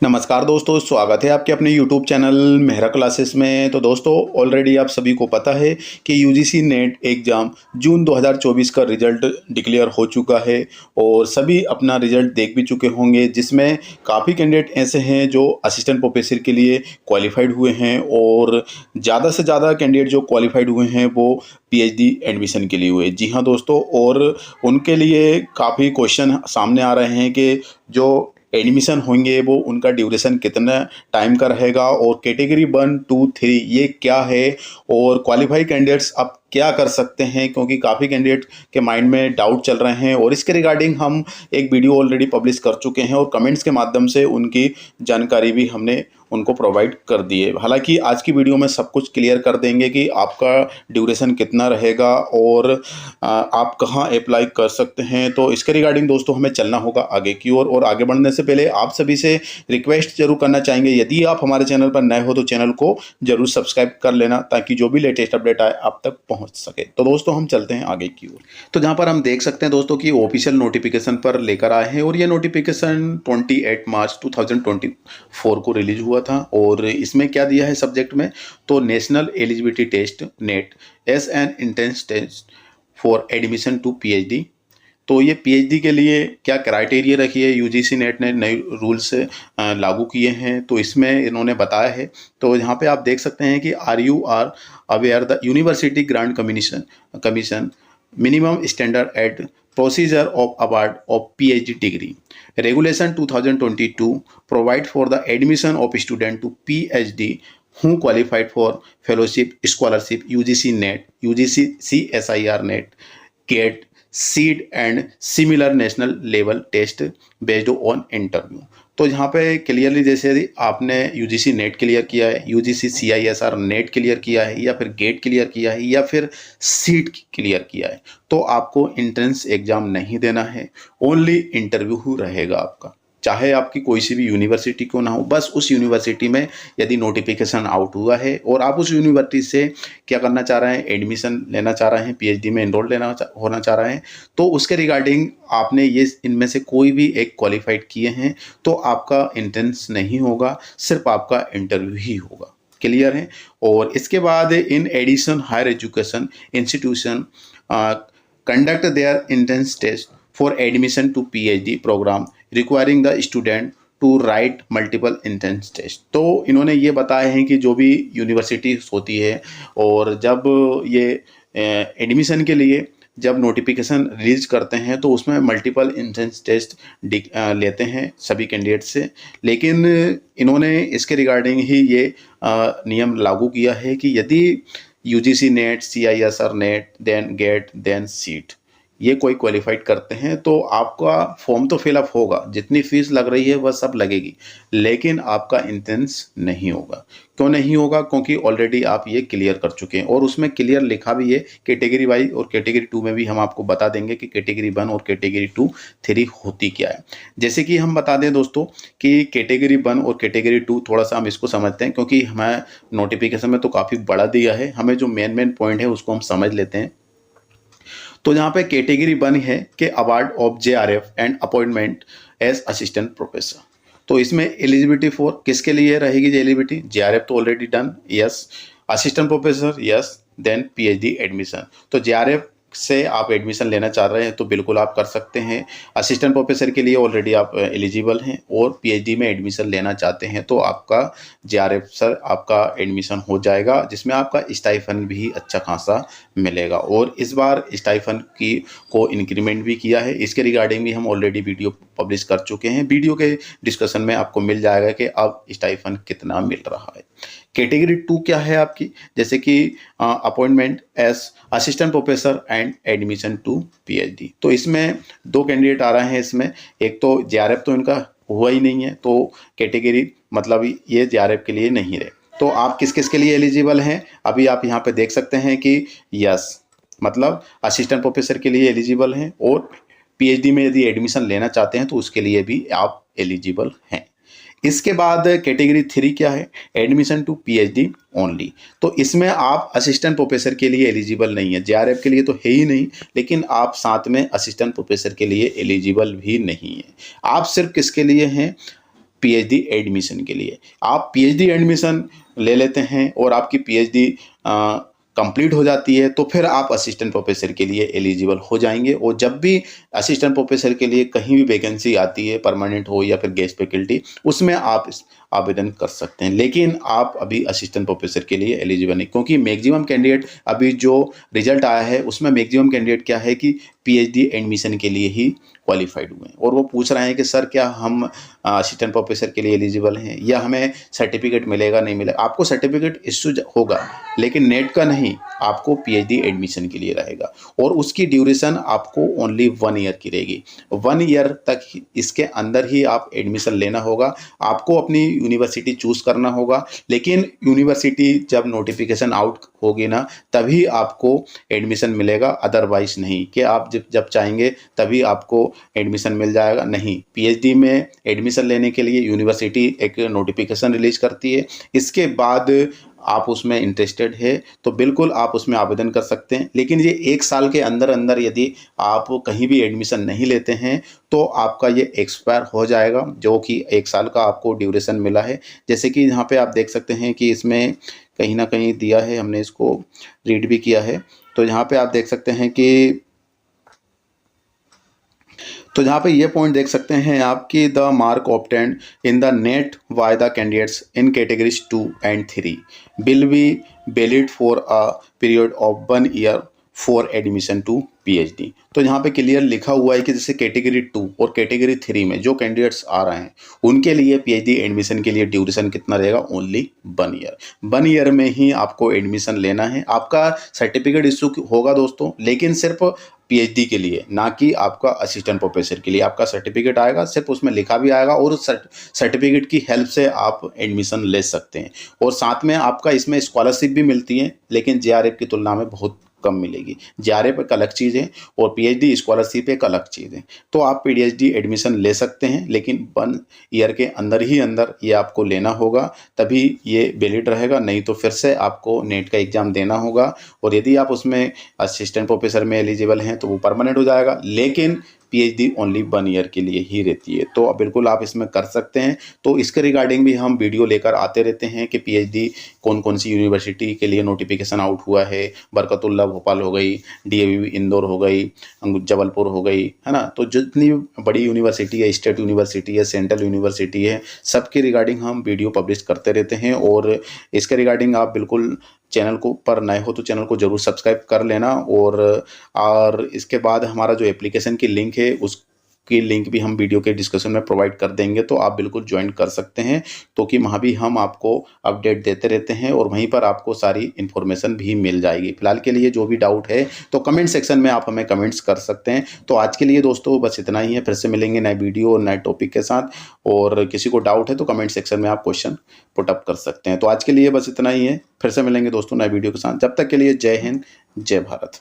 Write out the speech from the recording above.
नमस्कार दोस्तों, स्वागत है आपके अपने YouTube चैनल मेहरा क्लासेस में। तो दोस्तों, ऑलरेडी आप सभी को पता है कि यूजीसी नेट एग्ज़ाम जून 2024 का रिज़ल्ट डिक्लेयर हो चुका है और सभी अपना रिज़ल्ट देख भी चुके होंगे, जिसमें काफ़ी कैंडिडेट ऐसे हैं जो असिस्टेंट प्रोफेसर के लिए क्वालिफाइड हुए हैं और ज़्यादा से ज़्यादा कैंडिडेट जो क्वालिफाइड हुए हैं वो पीएचडी एडमिशन के लिए हुए। जी हाँ दोस्तों, और उनके लिए काफ़ी क्वेश्चन सामने आ रहे हैं कि जो एडमिशन होंगे वो उनका ड्यूरेशन कितना टाइम का रहेगा और कैटेगरी 1, 2, 3 ये क्या है और क्वालिफाई कैंडिडेट्स अब क्या कर सकते हैं, क्योंकि काफ़ी कैंडिडेट के माइंड में डाउट चल रहे हैं और इसके रिगार्डिंग हम एक वीडियो ऑलरेडी पब्लिश कर चुके हैं और कमेंट्स के माध्यम से उनकी जानकारी भी हमने उनको प्रोवाइड कर दी है। हालांकि आज की वीडियो में सब कुछ क्लियर कर देंगे कि आपका ड्यूरेशन कितना रहेगा और आप कहाँ अप्लाई कर सकते हैं। तो इसके रिगार्डिंग दोस्तों हमें चलना होगा आगे की ओर और आगे बढ़ने से पहले आप सभी से रिक्वेस्ट जरूर करना चाहेंगे, यदि आप हमारे चैनल पर नए हो तो चैनल को जरूर सब्सक्राइब कर लेना ताकि जो भी लेटेस्ट अपडेट आए आप तक पहुँच सके। तो दोस्तों हम चलते हैं आगे की ओर। तो जहाँ पर हम देख सकते हैं दोस्तों कि ऑफिशियल नोटिफिकेशन पर लेकर आए हैं और ये नोटिफिकेशन 28 मार्च 2024 को रिलीज हुआ था और इसमें क्या दिया है सब्जेक्ट में, तो national eligibility test NET as an entrance test for admission to PhD. तो ये पीएचडी के लिए क्या क्राइटेरिया रखी है, यूजीसी नेट ने नए रूल्स लागू किए हैं तो इसमें इन्होंने बताया है। तो यहाँ पे आप देख सकते हैं कि are aware the University Grant Commission minimum standard at procedure of award of PhD degree. Regulation 2022 provide for the admission of student to PhD who qualified for fellowship, scholarship, UGC NET, UGC CSIR NET, GATE, CEED and similar national level test based on interview. तो यहाँ पे clearly जैसे यदि आपने UGC net clear किया है, UGC CISR net clear किया है या फिर गेट क्लियर किया है या फिर सीट क्लियर किया है तो आपको एंट्रेंस एग्जाम नहीं देना है, ओनली इंटरव्यू रहेगा आपका, चाहे आपकी कोई सी भी यूनिवर्सिटी क्यों ना हो। बस उस यूनिवर्सिटी में यदि नोटिफिकेशन आउट हुआ है और आप उस यूनिवर्सिटी से क्या करना चाह रहे हैं, एडमिशन लेना चाह रहे हैं, पीएचडी में एनरोल होना चाह रहे हैं, तो उसके रिगार्डिंग आपने ये इनमें से कोई भी एक क्वालिफाइड किए हैं तो आपका एंट्रेंस नहीं होगा, सिर्फ आपका इंटरव्यू ही होगा। क्लियर है। और इसके बाद in addition higher education institution conduct their entrance test for admission to PhD programme requiring the student to write multiple entrance test. तो इन्होंने ये बताया है कि जो भी यूनिवर्सिटीज होती है और जब ये एडमिशन के लिए जब नोटिफिकेशन रिलीज करते हैं तो उसमें मल्टीपल एंट्रेंस टेस्ट लेते हैं सभी कैंडिडेट से, लेकिन इन्होंने इसके रिगार्डिंग ही ये नियम लागू किया है कि यदि UGC NET, CISR NET, then GATE, then seat ये कोई क्वालिफाइड करते हैं तो आपका फॉर्म तो फिलअप होगा, जितनी फीस लग रही है वह सब लगेगी, लेकिन आपका एंट्रेंस नहीं होगा। क्यों नहीं होगा? क्योंकि ऑलरेडी आप ये क्लियर कर चुके हैं और उसमें क्लियर लिखा भी है कैटेगरी वाइज, और कैटेगरी 2 में भी हम आपको बता देंगे कि कैटेगरी 1 और कैटेगरी 2, 3 होती क्या है। जैसे कि हम बता दें दोस्तों कि कैटेगरी 1 और कैटेगरी 2 थोड़ा सा हम इसको समझते हैं, क्योंकि हमें नोटिफिकेशन में तो काफ़ी बड़ा दिया है, हमें जो मेन पॉइंट है उसको हम समझ लेते हैं। तो यहाँ पे कैटेगरी 1 है कि award of JRF and appointment as assistant professor. तो इसमें एलिजिबिलिटी फॉर किसके लिए रहेगी? एलिजिबिलिटी जेआरएफ तो already done, yes, assistant professor yes, then PhD admission. तो जेआरएफ से आप एडमिशन लेना चाह रहे हैं तो बिल्कुल आप कर सकते हैं। असिस्टेंट प्रोफेसर के लिए ऑलरेडी आप एलिजिबल हैं और पीएचडी में एडमिशन लेना चाहते हैं तो आपका जेआरएफ सर आपका एडमिशन हो जाएगा, जिसमें आपका स्टाइफन भी अच्छा खासा मिलेगा। और इस बार स्टाइफन को इंक्रीमेंट भी किया है, इसके रिगार्डिंग भी हम ऑलरेडी वीडियो पब्लिश कर चुके हैं। वीडियो के डिस्कशन में आपको मिल जाएगा कि अब स्टाइफन कितना मिल रहा है। कैटेगरी 2 क्या है आपकी? जैसे कि appointment as assistant professor and admission to PhD. तो इसमें 2 कैंडिडेट आ रहे हैं इसमें, एक तो जेआरएफ तो इनका हुआ ही नहीं है तो कैटेगरी मतलब ये जेआरएफ के लिए नहीं रहे। तो आप किस किस के लिए एलिजिबल हैं अभी आप यहाँ पे देख सकते हैं कि यस मतलब असिस्टेंट प्रोफेसर के लिए एलिजिबल हैं और पीएचडी में यदि एडमिशन लेना चाहते हैं तो उसके लिए भी आप एलिजिबल हैं। इसके बाद कैटेगरी 3 क्या है? Admission to PhD only. तो इसमें आप असिस्टेंट प्रोफेसर के लिए एलिजिबल नहीं है, जेआरएफ के लिए तो है ही नहीं, लेकिन आप साथ में असिस्टेंट प्रोफेसर के लिए एलिजिबल भी नहीं है। आप सिर्फ किसके लिए हैं? पीएचडी एडमिशन के लिए। आप पीएचडी एडमिशन ले लेते हैं और आपकी पीएचडी कंप्लीट हो जाती है तो फिर आप असिस्टेंट प्रोफेसर के लिए एलिजिबल हो जाएंगे। और जब भी असिस्टेंट प्रोफेसर के लिए कहीं भी वैकेंसी आती है, परमानेंट हो या फिर गेस्ट फैकल्टी, उसमें आप आवेदन कर सकते हैं। लेकिन आप अभी असिस्टेंट प्रोफेसर के लिए एलिजिबल नहीं, क्योंकि मैक्सिमम कैंडिडेट अभी जो रिजल्ट आया है उसमें मैक्सिमम कैंडिडेट क्या है कि पीएचडी एडमिशन के लिए ही क्वालिफाइड हुए हैं। और वो पूछ रहे हैं कि सर क्या हम असिस्टेंट प्रोफेसर के लिए एलिजिबल हैं या हमें सर्टिफिकेट मिलेगा नहीं मिलेगा। आपको सर्टिफिकेट इश्यू होगा लेकिन नेट का नहीं, आपको पीएचडी एडमिशन के लिए रहेगा। और उसकी ड्यूरेशन आपको ओनली 1 ईयर की रहेगी। 1 ईयर तक इसके अंदर ही आप एडमिशन लेना होगा। आपको अपनी यूनिवर्सिटी चूज़ करना होगा, लेकिन यूनिवर्सिटी जब नोटिफिकेशन आउट होगी ना तभी आपको एडमिशन मिलेगा, अदरवाइज नहीं कि आप जब चाहेंगे तभी आपको एडमिशन मिल जाएगा। नहीं, पीएचडी में एडमिशन लेने के लिए यूनिवर्सिटी एक नोटिफिकेशन रिलीज करती है। इसके बाद आप उसमें इंटरेस्टेड है तो बिल्कुल आप उसमें आवेदन कर सकते हैं। लेकिन ये 1 साल के अंदर अंदर यदि आप कहीं भी एडमिशन नहीं लेते हैं तो आपका ये एक्सपायर हो जाएगा, जो कि 1 साल का आपको ड्यूरेशन मिला है। जैसे कि यहाँ पे आप देख सकते हैं कि इसमें कहीं ना कहीं दिया है, हमने इसको रीड भी किया है। तो यहाँ पे आप देख सकते हैं कि तो यहाँ पे ये पॉइंट देख सकते हैं आप कि the mark obtained in the NET by the candidates in categories 2 and 3 will be valid for a period of 1 year for admission to PhD. तो यहाँ पे क्लियर लिखा हुआ है कि जैसे कैटेगरी 2 और कैटेगरी 3 में जो कैंडिडेट्स आ रहे हैं उनके लिए पीएचडी एडमिशन के लिए ड्यूरेशन कितना रहेगा, ओनली 1 ईयर। 1 ईयर में ही आपको एडमिशन लेना है। आपका सर्टिफिकेट इशू होगा दोस्तों, लेकिन सिर्फ पीएचडी के लिए, ना कि आपका असिस्टेंट प्रोफेसर के लिए। आपका सर्टिफिकेट आएगा, सिर्फ उसमें लिखा भी आएगा और उस सर्टिफिकेट की हेल्प से आप एडमिशन ले सकते हैं। और साथ में आपका इसमें स्कॉलरशिप भी मिलती है, लेकिन जेआरएफ की तुलना में बहुत कम मिलेगी। जेआरएफ एक अलग चीज़ है और पीएचडी स्कॉलरशिप एक अलग चीज़ है। तो आप पीएचडी एडमिशन ले सकते हैं, लेकिन 1 ईयर के अंदर ही अंदर ये आपको लेना होगा, तभी ये वैलिड रहेगा। नहीं तो फिर से आपको नेट का एग्ज़ाम देना होगा। और यदि आप उसमें असिस्टेंट प्रोफेसर में एलिजिबल हैं तो वो परमानेंट हो जाएगा, लेकिन पीएचडी ओनली 1 ईयर के लिए ही रहती है। तो बिल्कुल आप इसमें कर सकते हैं। तो इसके रिगार्डिंग भी हम वीडियो लेकर आते रहते हैं कि पीएचडी कौन कौन सी यूनिवर्सिटी के लिए नोटिफिकेशन आउट हुआ है। बरकतुल्लाह भोपाल हो गई, डीएवी इंदौर हो गई, जबलपुर हो गई, है ना। तो जितनी बड़ी यूनिवर्सिटी है, स्टेट यूनिवर्सिटी है, सेंट्रल यूनिवर्सिटी है, सबके रिगार्डिंग हम वीडियो पब्लिश करते रहते हैं। और इसके रिगार्डिंग आप बिल्कुल चैनल को पर नए हो तो चैनल को ज़रूर सब्सक्राइब कर लेना। और इसके बाद हमारा जो एप्लीकेशन की लिंक है उसकी लिंक भी हम वीडियो के डिस्क्रिप्शन में प्रोवाइड कर देंगे, तो आप बिल्कुल ज्वाइन कर सकते हैं। तो कि वहाँ भी हम आपको अपडेट देते रहते हैं और वहीं पर आपको सारी इन्फॉर्मेशन भी मिल जाएगी। फिलहाल के लिए जो भी डाउट है तो कमेंट सेक्शन में आप हमें कमेंट्स कर सकते हैं। तो आज के लिए दोस्तों बस इतना ही है। फिर से मिलेंगे नए वीडियो और नए टॉपिक के साथ। और किसी को डाउट है तो कमेंट सेक्शन में आप क्वेश्चन पुट अप कर सकते हैं। तो आज के लिए बस इतना ही है। फिर से मिलेंगे दोस्तों नए वीडियो के साथ। जब तक के लिए जय हिंद, जय भारत।